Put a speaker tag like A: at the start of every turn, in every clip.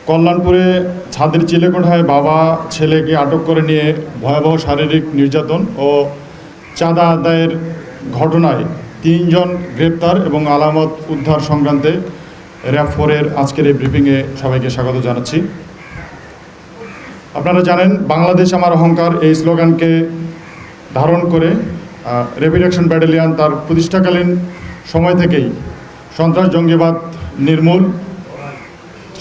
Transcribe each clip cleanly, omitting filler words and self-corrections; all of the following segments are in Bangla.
A: কল্যাণপুরে ছাদের চিলেকোঠায় বাবা ছেলেকে আটক করে নিয়ে ভয়াবহ শারীরিক নির্যাতন ও চাঁদা আদায়ের ঘটনায় 3 জন গ্রেপ্তার এবং আলামত উদ্ধার সংক্রান্তে র্যাব 4-এর আজকের এই ব্রিফিংয়ে সবাইকে স্বাগত জানাচ্ছি। আপনারা জানেন, বাংলাদেশ আমার অহংকার এই স্লোগানকে ধারণ করে র্যাপিড অ্যাকশন ব্যাটালিয়ন তার প্রতিষ্ঠাকালীন সময় থেকেই সন্ত্রাস জঙ্গিবাদ নির্মূল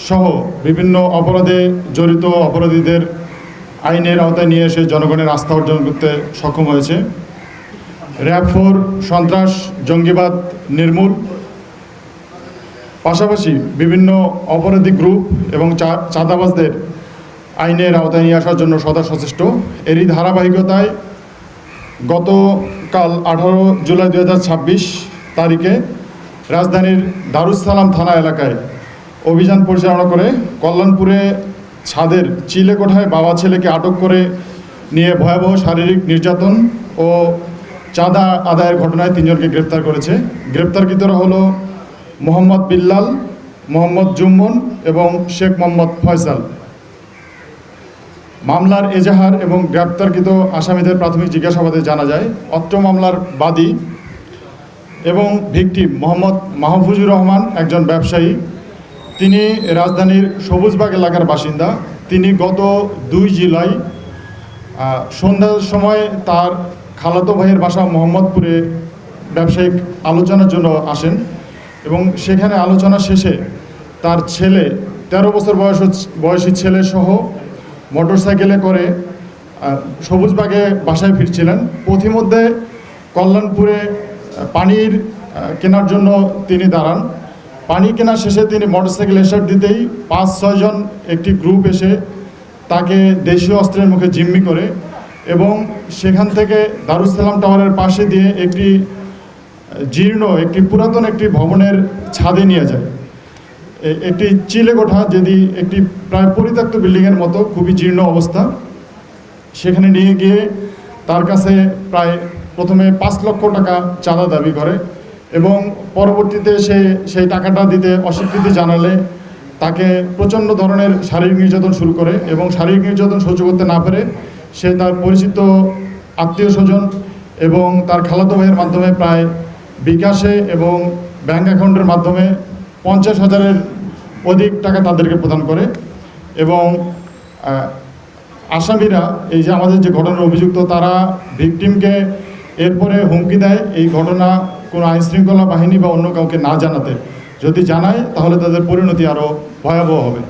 A: সহ বিভিন্ন অপরাধে জড়িত অপরাধীদের আইনের আওতায় নিয়ে এসে জনগণের আস্থা অর্জন করতে সক্ষম হয়েছে। র্যাব 4 সন্ত্রাস জঙ্গিবাদ নির্মূল পাশাপাশি বিভিন্ন অপরাধী গ্রুপ এবং চাঁদাবাজদের আইনের আওতায় নিয়ে আসার জন্য সদা সচেষ্ট। এরই ধারাবাহিকতায় গতকাল 18 জুলাই 2026 তারিখে রাজধানীর দারুস সালাম থানা এলাকায় অভিযান পরিচালনা করে কল্যাণপুরে ছাদের চিলেকোঠায় বাবা ছেলেকে আটক করে নিয়ে ভয়াবহ শারীরিক নির্যাতন ও চাঁদা আদায়ের ঘটনায় 3 জনকে গ্রেপ্তার করেছে। গ্রেপ্তারকৃতরা হলো মোহাম্মদ বিল্লাল, মোহাম্মদ জুম্মন এবং শেখ মোহাম্মদ ফয়সাল। মামলার এজাহার এবং গ্রেপ্তারকৃত আসামিদের প্রাথমিক জিজ্ঞাসাবাদে জানা যায়, অত্র মামলার বাদী এবং ভিকটিম মোহাম্মদ মাহফুজুর রহমান একজন ব্যবসায়ী। তিনি রাজধানীর সবুজবাগ এলাকার বাসিন্দা। তিনি গত 2 জুলাই সন্ধ্যার সময় তার খালাতো ভাইয়ের বাসা মোহাম্মদপুরে ব্যবসায়িক আলোচনার জন্য আসেন এবং সেখানে আলোচনা শেষে তার ছেলে 13 বছর বয়সী ছেলে সহ মোটরসাইকেলে করে সবুজবাগে বাসায় ফিরছিলেন। পথিমধ্যে কল্যাণপুরে পানির কেনার জন্য তিনি দাঁড়ান। পানি কেনা শেষে তিনি মোটরসাইকেল স্টার্ট দিতেই 5-6 জন একটি গ্রুপ এসে তাকে দেশীয় অস্ত্রের মুখে জিম্মি করে এবং সেখান থেকে দারুস সালাম টাওয়ারের পাশে দিয়ে একটি পুরাতন একটি ভবনের ছাদে নিয়ে যায়। একটি চিলেকোঠা, যেটি একটি প্রায় পরিত্যক্ত বিল্ডিংয়ের মতো, খুবই জীর্ণ অবস্থা। সেখানে নিয়ে গিয়ে তার কাছে প্রায় প্রথমে 5 লক্ষ টাকা চাঁদা দাবি করে এবং পরবর্তীতে সে সেই টাকাটা দিতে অস্বীকৃতি জানালে তাকে প্রচণ্ড ধরনের শারীরিক নির্যাতন শুরু করে এবং শারীরিক নির্যাতন সহ্য করতে না পেরে সে তার পরিচিত আত্মীয় স্বজন এবং তার খালাতো ভাইয়ের মাধ্যমে প্রায় বিকাশে এবং ব্যাঙ্ক অ্যাকাউন্টের মাধ্যমে 50,000-এর অধিক টাকা তাদেরকে প্রদান করে এবং আসামিরা, এই যে আমাদের যে ঘটনার অভিযুক্ত, তারা ভিকটিমকে এরপরে হুমকি দেয় এই ঘটনা কোনো আইনশৃঙ্খলা বাহিনী বা অন্য কাউকে না জানাতে। যদি জানায় তাহলে তাদের পরিণতি আরও ভয়াবহ হবে।